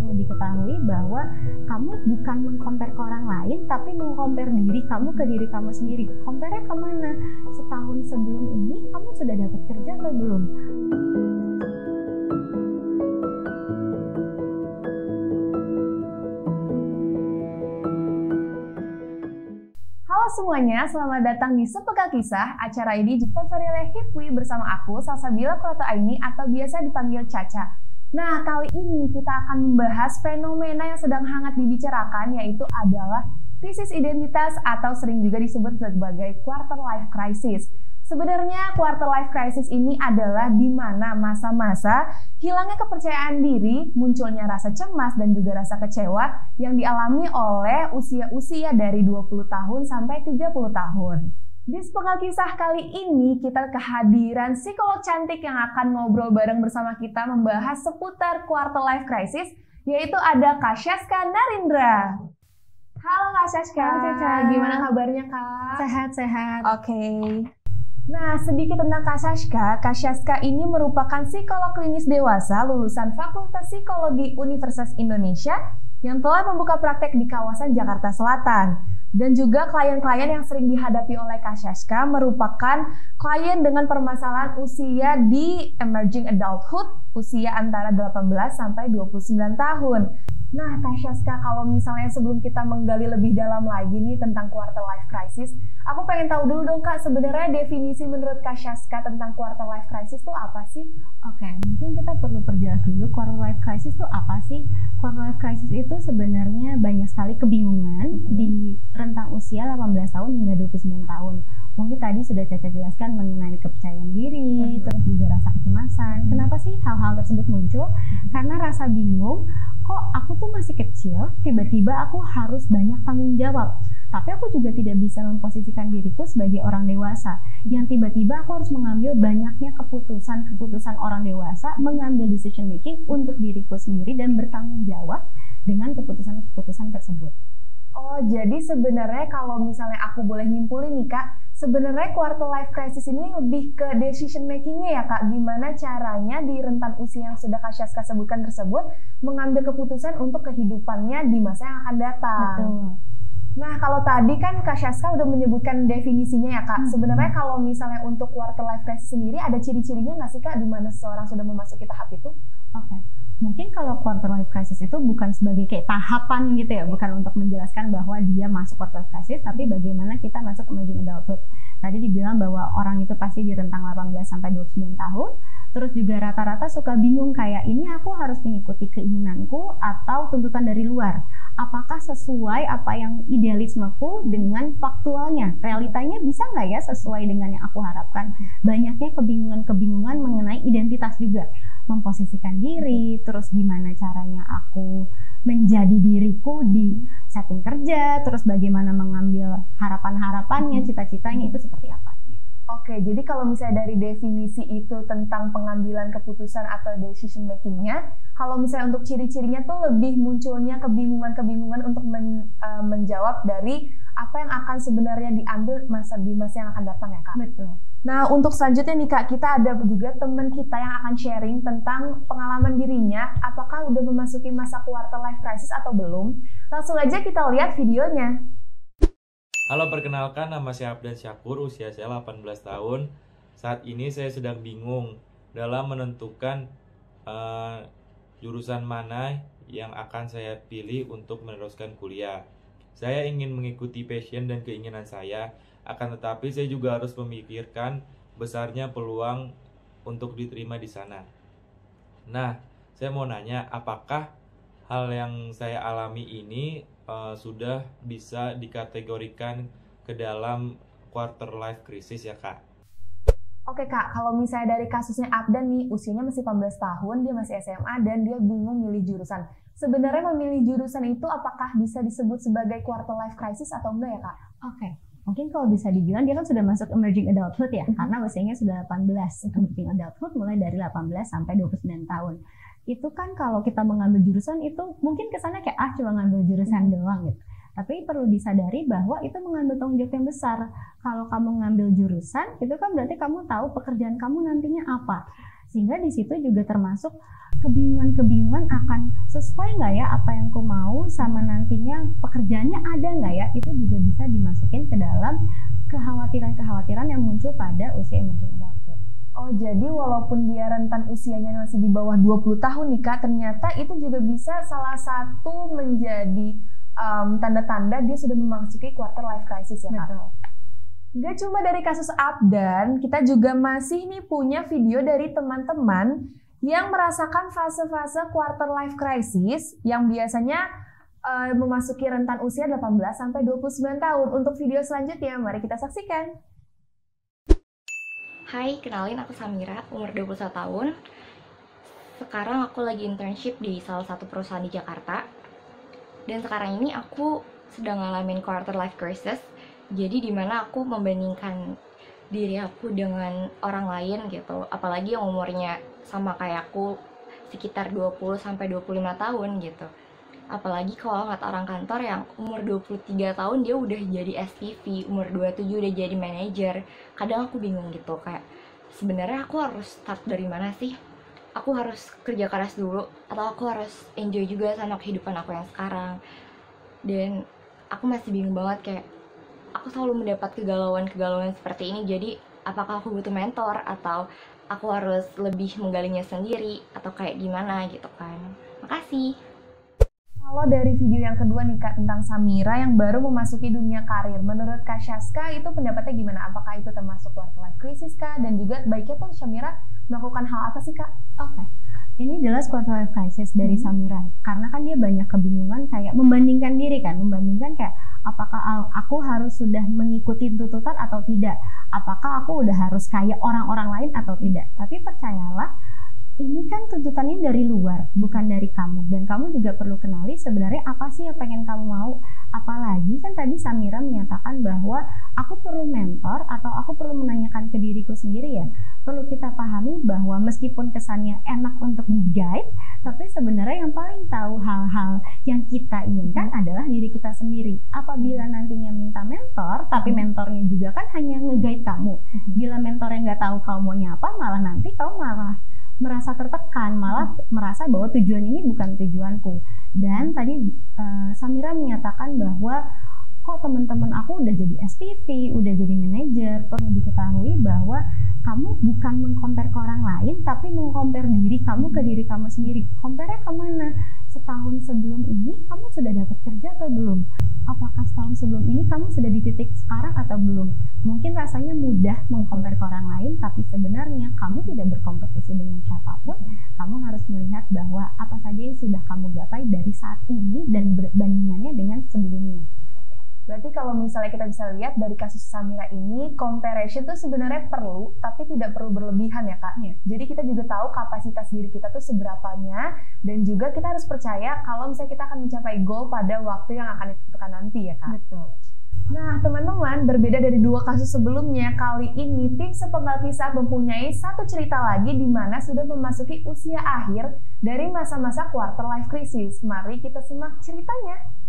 perlu diketahui bahwa kamu bukan meng-compare ke orang lain, tapi meng-compare diri kamu ke diri kamu sendiri. Compare-nya kemana? Setahun sebelum ini kamu sudah dapat kerja atau belum? Halo semuanya, selamat datang di Sepeka Kisah. Acara ini disponsori oleh Hipwi bersama aku, Salsabila Kuratoaini atau biasa dipanggil Caca. Nah, kali ini kita akan membahas fenomena yang sedang hangat dibicarakan, yaitu adalah krisis identitas atau sering juga disebut sebagai quarter life crisis. Sebenarnya quarter life crisis ini adalah di mana masa-masa hilangnya kepercayaan diri, munculnya rasa cemas dan juga rasa kecewa yang dialami oleh usia-usia dari 20 tahun sampai 30 tahun. Di Sepeka Kisah kali ini kita kehadiran psikolog cantik yang akan ngobrol bareng bersama kita membahas seputar quarter life crisis, yaitu ada Kak Syaska Narindra. Halo Kak Syaska, gimana kabarnya Kak? Sehat-sehat. Oke. Nah, sedikit tentang Kak Syaska. Kak Syaska ini merupakan psikolog klinis dewasa lulusan Fakultas Psikologi Universitas Indonesia yang telah membuka praktek di kawasan Jakarta Selatan. Dan juga klien-klien yang sering dihadapi oleh Kak Syaska merupakan klien dengan permasalahan usia di emerging adulthood, usia antara 18 sampai 29 tahun. Nah, Kak Syaska, kalau misalnya sebelum kita menggali lebih dalam lagi nih tentang quarter life crisis, aku pengen tahu dulu dong Kak, sebenarnya definisi menurut Kak Syaska tentang quarter life crisis itu apa sih? Oke, mungkin kita perlu perjelas dulu quarter life crisis itu apa sih? Quarter life crisis itu sebenarnya banyak sekali kebingungan di rentang usia 18 tahun hingga 29 tahun. Mungkin tadi sudah Caca jelaskan mengenai kepercayaan diri, terus juga rasa kecemasan. Kenapa sih hal-hal tersebut muncul? Karena rasa bingung, kok aku tuh masih kecil, tiba-tiba aku harus banyak tanggung jawab. Tapi aku juga tidak bisa memposisikan diriku sebagai orang dewasa, yang tiba-tiba aku harus mengambil banyaknya keputusan orang dewasa, mengambil decision making untuk diriku sendiri dan bertanggung jawab dengan keputusan-keputusan tersebut. Oh, jadi sebenarnya kalau misalnya aku boleh nyimpulin nih Kak, sebenarnya quarter life crisis ini lebih ke decision makingnya ya Kak, gimana caranya di rentan usia yang sudah Kak Syaska sebutkan tersebut mengambil keputusan untuk kehidupannya di masa yang akan datang. Betul. Nah, kalau tadi kan Kak Syaska udah menyebutkan definisinya ya Kak, sebenarnya kalau misalnya untuk quarter life crisis sendiri ada ciri-cirinya nggak sih Kak, di mana seseorang sudah memasuki tahap itu? Oke. Mungkin kalau quarter life crisis itu bukan sebagai kayak tahapan gitu ya, bukan untuk menjelaskan bahwa dia masuk quarter life crisis, tapi bagaimana kita masuk emerging adulthood. Tadi dibilang bahwa orang itu pasti di rentang 18 sampai 29 tahun, terus juga rata-rata suka bingung kayak ini aku harus mengikuti keinginanku atau tuntutan dari luar. Apakah sesuai apa yang idealismeku dengan faktualnya? Realitanya bisa nggak ya sesuai dengan yang aku harapkan? Banyaknya kebingungan-kebingungan mengenai identitas juga. Memposisikan diri, terus gimana caranya aku menjadi diriku di setting kerja, terus bagaimana mengambil harapan-harapannya, cita-citanya itu seperti apa. Oke, jadi kalau misalnya dari definisi itu tentang pengambilan keputusan atau decision makingnya, kalau misalnya untuk ciri-cirinya tuh lebih munculnya kebingungan-kebingungan untuk menjawab dari apa yang akan sebenarnya diambil di masa yang akan datang ya Kak? Betul. Nah, untuk selanjutnya nih Kak, kita ada juga teman kita yang akan sharing tentang pengalaman dirinya, apakah udah memasuki masa quarter life crisis atau belum. Langsung aja kita lihat videonya. Halo, perkenalkan, nama saya Abdan Syakur, usia saya 18 tahun. Saat ini saya sedang bingung dalam menentukan jurusan mana yang akan saya pilih untuk meneruskan kuliah. Saya ingin mengikuti passion dan keinginan saya, akan tetapi saya juga harus memikirkan besarnya peluang untuk diterima di sana. Nah, saya mau nanya, apakah hal yang saya alami ini sudah bisa dikategorikan ke dalam quarter life crisis ya Kak? Oke Kak, kalau misalnya dari kasusnya Abdan nih, usianya masih 18 tahun, dia masih SMA dan dia bingung milih jurusan. Sebenarnya memilih jurusan itu apakah bisa disebut sebagai quarter life crisis atau enggak ya Kak? Oke. Mungkin kalau bisa dibilang dia kan sudah masuk emerging adulthood ya, karena usianya sudah 18. Emerging adulthood mulai dari 18 sampai 29 tahun. Itu kan kalau kita mengambil jurusan itu mungkin kesannya kayak cuma ngambil jurusan doang gitu. Tapi perlu disadari bahwa itu mengambil tanggung jawab yang besar. Kalau kamu ngambil jurusan, itu kan berarti kamu tahu pekerjaan kamu nantinya apa. Sehingga di situ juga termasuk kebingungan akan sesuai nggak ya apa yang aku mau, sama nantinya pekerjaannya ada nggak ya, itu juga bisa dimasukin ke dalam kekhawatiran-kekhawatiran yang muncul pada usia emerging adulthood. Oh, jadi walaupun dia rentan usianya masih di bawah 20 tahun nih Kak, ternyata itu juga bisa salah satu menjadi tanda-tanda dia sudah memasuki quarter life crisis ya Kak? Betul. Gak cuma dari kasus Abdan, kita juga masih nih punya video dari teman-teman yang merasakan fase-fase quarter life crisis yang biasanya memasuki rentan usia 18-29 tahun. Untuk video selanjutnya, mari kita saksikan. Hai, kenalin aku Samira, umur 21 tahun. Sekarang aku lagi internship di salah satu perusahaan di Jakarta. Dan sekarang ini aku sedang ngalamin quarter life crisis. Jadi dimana aku membandingkan diri aku dengan orang lain gitu. Apalagi yang umurnya sama kayak aku, sekitar 20-25 tahun gitu. Apalagi kalau ngeliat orang kantor yang umur 23 tahun dia udah jadi SPV, umur 27 udah jadi manajer. Kadang aku bingung gitu, kayak sebenarnya aku harus start dari mana sih? Aku harus kerja keras dulu atau aku harus enjoy juga sama kehidupan aku yang sekarang? Dan aku masih bingung banget, kayak aku selalu mendapat kegalauan seperti ini. Jadi apakah aku butuh mentor atau aku harus lebih menggalinya sendiri atau kayak gimana gitu kan? Makasih. Kalau dari video yang kedua nih Kak, tentang Samira yang baru memasuki dunia karir, menurut Kak Syaska itu pendapatnya gimana? Apakah itu termasuk quarter life crisis Kak? Dan juga baiknya tuh Samira melakukan hal apa sih Kak? Oke. Ini jelas quarter life crisis dari Samira, karena kan dia banyak kebingungan, kayak membandingkan diri kan, kayak apakah aku harus sudah mengikuti tuntutan atau tidak, apakah aku udah harus kayak orang-orang lain atau tidak. Tapi percayalah, ini kan tuntutannya dari luar, bukan dari kamu. Dan kamu juga perlu kenali sebenarnya apa sih yang pengen kamu mau. Apalagi kan tadi Samira menyatakan bahwa aku perlu mentor atau aku perlu menanyakan ke diriku sendiri ya. Perlu kita pahami bahwa meskipun kesannya enak untuk di-guide, tapi sebenarnya yang paling tahu hal-hal yang kita inginkan adalah diri kita sendiri. Apabila nantinya minta mentor, tapi mentornya juga kan hanya nge-guide kamu. Bila mentornya nggak tahu kamu maunya apa, malah nanti kamu malah merasa tertekan, malah merasa bahwa tujuan ini bukan tujuanku. Dan tadi Samira menyatakan bahwa kok teman-teman aku udah jadi SPV, udah jadi manajer. Perlu diketahui bahwa kamu bukan meng-compare ke orang lain, tapi meng-compare diri kamu ke diri kamu sendiri. Compare-nya kemana? Setahun sebelum ini kamu sudah dapat kerja atau belum? Apakah setahun sebelum ini kamu sudah di titik sekarang atau belum? Mungkin rasanya mudah meng-compare ke orang lain, tapi sebenarnya kamu tidak berkompetisi dengan siapapun. Kamu harus melihat bahwa apa saja yang sudah kamu gapai dari saat ini dan berbandingannya dengan sebelumnya. Berarti kalau misalnya kita bisa lihat dari kasus Samira ini, comparison tuh sebenarnya perlu, tapi tidak perlu berlebihan ya Kak. Jadi kita juga tahu kapasitas diri kita tuh seberapanya, dan juga kita harus percaya kalau misalnya kita akan mencapai goal pada waktu yang akan ditentukan nanti ya Kak. Betul. Nah teman-teman, berbeda dari dua kasus sebelumnya, kali ini tim Sepenggal Kisah mempunyai satu cerita lagi di mana sudah memasuki usia akhir dari masa-masa quarter life crisis. Mari kita simak ceritanya.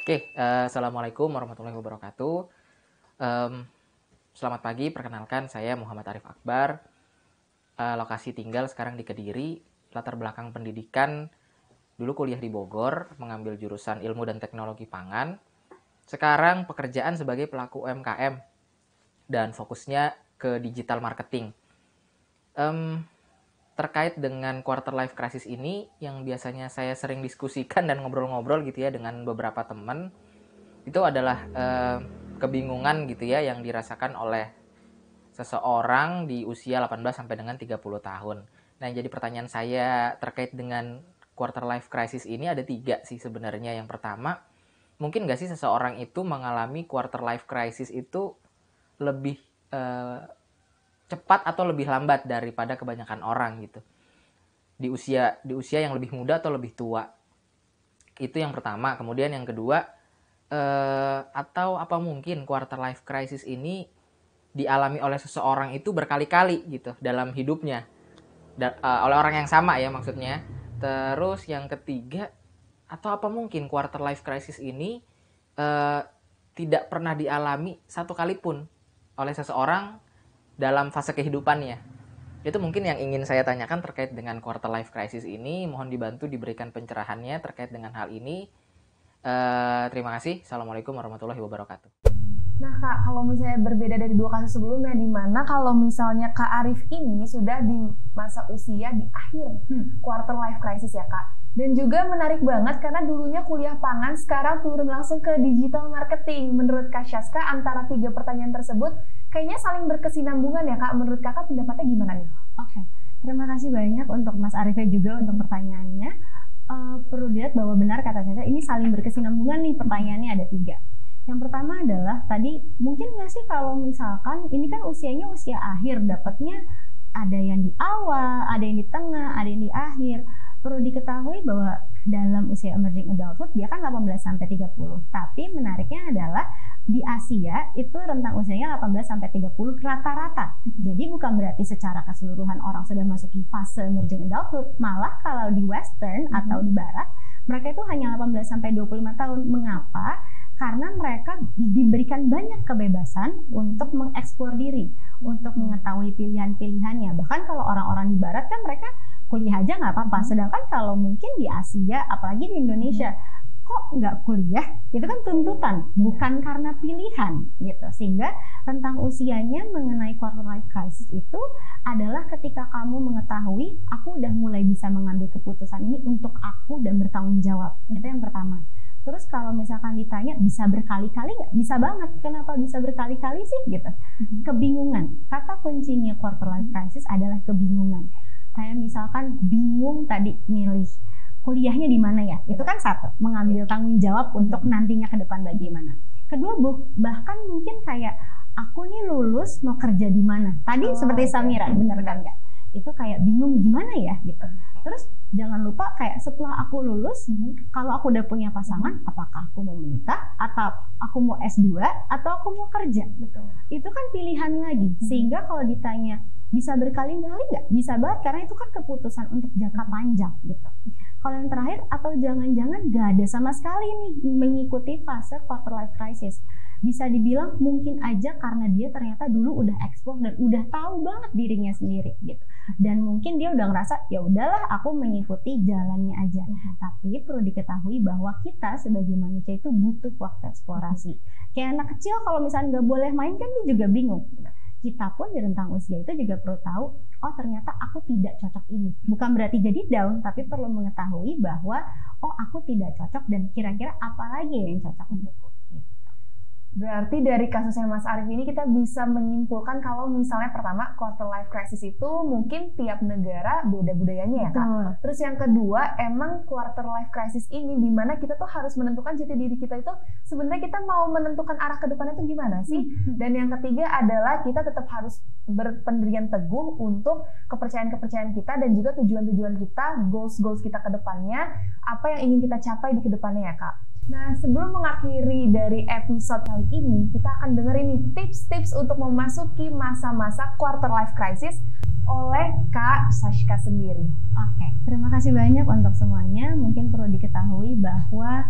Oke, Assalamualaikum warahmatullahi wabarakatuh. Selamat pagi, perkenalkan saya Muhammad Arif Akbar. Lokasi tinggal sekarang di Kediri, latar belakang pendidikan, dulu kuliah di Bogor, mengambil jurusan ilmu dan teknologi pangan. Sekarang pekerjaan sebagai pelaku UMKM, dan fokusnya ke digital marketing. Terkait dengan quarter life crisis ini, yang biasanya saya sering diskusikan dan ngobrol-ngobrol gitu ya dengan beberapa teman, itu adalah kebingungan gitu ya yang dirasakan oleh seseorang di usia 18 sampai dengan 30 tahun. Nah, yang jadi pertanyaan saya terkait dengan quarter life crisis ini ada 3 sih sebenarnya. Yang pertama, mungkin nggak sih seseorang itu mengalami quarter life crisis itu lebih cepat atau lebih lambat daripada kebanyakan orang gitu, di usia yang lebih muda atau lebih tua. Itu yang pertama. Kemudian yang kedua, atau apa mungkin quarter life crisis ini dialami oleh seseorang itu berkali-kali gitu dalam hidupnya, oleh orang yang sama ya maksudnya. Terus yang ketiga, atau apa mungkin quarter life crisis ini tidak pernah dialami satu kali pun oleh seseorang dalam fase kehidupannya. Itu mungkin yang ingin saya tanyakan terkait dengan quarter life crisis ini. Mohon dibantu diberikan pencerahannya terkait dengan hal ini. Terima kasih. Assalamualaikum warahmatullahi wabarakatuh. Nah Kak, kalau misalnya berbeda dari 2 kasus sebelumnya, di mana kalau misalnya Kak Arif ini sudah di masa usia di akhir quarter life crisis ya Kak. Dan juga menarik banget karena dulunya kuliah pangan, sekarang turun langsung ke digital marketing. Menurut Kak Syaska, antara 3 pertanyaan tersebut kayaknya saling berkesinambungan ya Kak. Menurut Kakak pendapatnya gimana nih? Oke, terima kasih banyak untuk Mas Arifnya juga untuk pertanyaannya. Perlu dilihat bahwa benar kata Caca, ini saling berkesinambungan nih, pertanyaannya ada 3. Yang pertama adalah tadi, mungkin nggak sih kalau misalkan ini kan usianya usia akhir, dapatnya ada yang di awal, ada yang di tengah, ada yang di akhir. Perlu diketahui bahwa dalam usia emerging adulthood dia kan 18-30. Tapi menariknya adalah di Asia itu rentang usianya 18-30 rata-rata. Jadi bukan berarti secara keseluruhan orang sudah masuk di fase emerging adulthood. Malah kalau di Western atau di Barat, mereka itu hanya 18-25 tahun. Mengapa? Karena mereka diberikan banyak kebebasan untuk mengeksplor diri, untuk mengetahui pilihan-pilihannya. Bahkan kalau orang-orang di Barat kan mereka kuliah aja nggak apa-apa. Sedangkan kalau mungkin di Asia, apalagi di Indonesia, kok nggak kuliah? Itu kan tuntutan, bukan karena pilihan gitu. Sehingga rentang usianya mengenai quarter life crisis itu adalah ketika kamu mengetahui, aku udah mulai bisa mengambil keputusan ini untuk aku dan bertanggung jawab. Itu yang pertama. Terus kalau misalkan ditanya bisa berkali-kali nggak? Bisa banget. Kenapa bisa berkali-kali sih gitu? Kebingungan. Kata kuncinya quarter life crisis adalah kebingungan. Kayak misalkan bingung tadi milih kuliahnya di mana ya? Itu kan satu, mengambil tanggung jawab untuk nantinya ke depan bagaimana. Kedua, bahkan mungkin kayak aku nih lulus mau kerja di mana? Tadi seperti Samira, bener kan nggak? Itu kayak bingung gimana ya gitu. Terus jangan lupa kayak setelah aku lulus, kalau aku udah punya pasangan, apakah aku mau menikah, atau aku mau S2, atau aku mau kerja? Betul. Itu kan pilihan lagi. Sehingga kalau ditanya bisa berkali-kali nggak? Bisa banget, karena itu kan keputusan untuk jangka panjang gitu. Kalau yang terakhir, atau jangan-jangan nggak ada sama sekali nih mengikuti fase quarter life crisis. Bisa dibilang mungkin aja karena dia ternyata dulu udah explore dan udah tahu banget dirinya sendiri gitu. Dan mungkin dia udah ngerasa ya udahlah aku mengikuti jalannya aja. Tapi perlu diketahui bahwa kita sebagai manusia itu butuh waktu eksplorasi. Kayak anak kecil kalau misalnya nggak boleh main kan dia juga bingung. Kita pun di rentang usia itu juga perlu tahu, oh ternyata aku tidak cocok ini. Bukan berarti jadi down, tapi perlu mengetahui bahwa oh aku tidak cocok dan kira-kira apa lagi yang cocok untukku. Berarti dari kasusnya Mas Arif ini kita bisa menyimpulkan kalau misalnya pertama quarter life crisis itu mungkin tiap negara beda budayanya ya Kak. Terus yang kedua emang quarter life crisis ini dimana kita tuh harus menentukan jati diri kita itu sebenarnya kita mau menentukan arah ke depannya itu gimana sih. Dan yang ketiga adalah kita tetap harus berpendirian teguh untuk kepercayaan-kepercayaan kita dan juga tujuan-tujuan kita, goals-goals kita ke depannya, apa yang ingin kita capai di kedepannya ya Kak. Nah, sebelum mengakhiri dari episode kali ini, kita akan dengerin nih tips-tips untuk memasuki masa-masa quarter life crisis oleh Kak Syaska sendiri. Oke, terima kasih banyak untuk semuanya. Mungkin perlu diketahui bahwa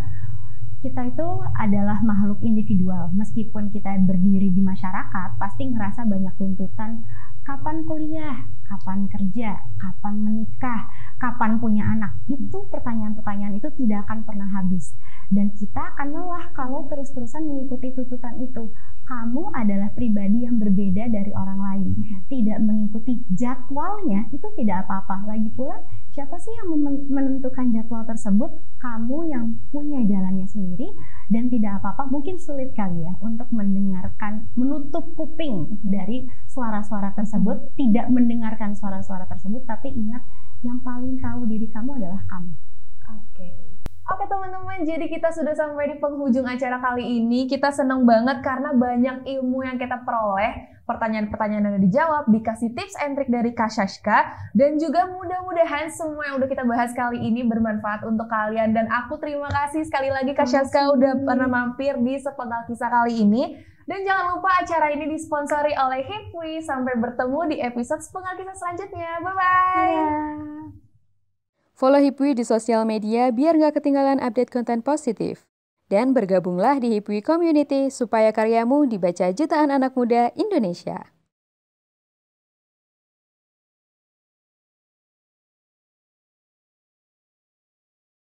kita itu adalah makhluk individual. Meskipun kita berdiri di masyarakat, pasti ngerasa banyak tuntutan. Kapan kuliah? Kapan kerja? Kapan menikah? Kapan punya anak? Itu pertanyaan-pertanyaan itu tidak akan pernah habis. Dan kita akan lelah kalau terus-terusan mengikuti tuntutan itu. Kamu adalah pribadi yang berbeda dari orang lain. Tidak mengikuti jadwalnya itu tidak apa-apa. Lagi pula, siapa sih yang menentukan jadwal tersebut? Kamu yang punya jalannya sendiri dan tidak apa-apa. Mungkin sulit kali ya untuk mendengarkan, menutup kuping dari suara-suara tersebut, tidak mendengarkan suara-suara tersebut, tapi ingat yang paling tahu diri kamu adalah kamu. Oke teman-teman, jadi kita sudah sampai di penghujung acara kali ini. Kita senang banget karena banyak ilmu yang kita peroleh. Pertanyaan-pertanyaan yang udah dijawab, dikasih tips and trick dari Kak Syaska. Dan juga mudah-mudahan semua yang udah kita bahas kali ini bermanfaat untuk kalian. Dan aku terima kasih sekali lagi Kak Syaska udah pernah mampir di Sepenggal Kisah kali ini. Dan jangan lupa acara ini disponsori oleh Hipwi. Sampai bertemu di episode Sepenggal Kisah selanjutnya. Bye-bye! Follow Hipwi di sosial media biar nggak ketinggalan update konten positif. Dan bergabunglah di Hipwi Community supaya karyamu dibaca jutaan anak muda Indonesia.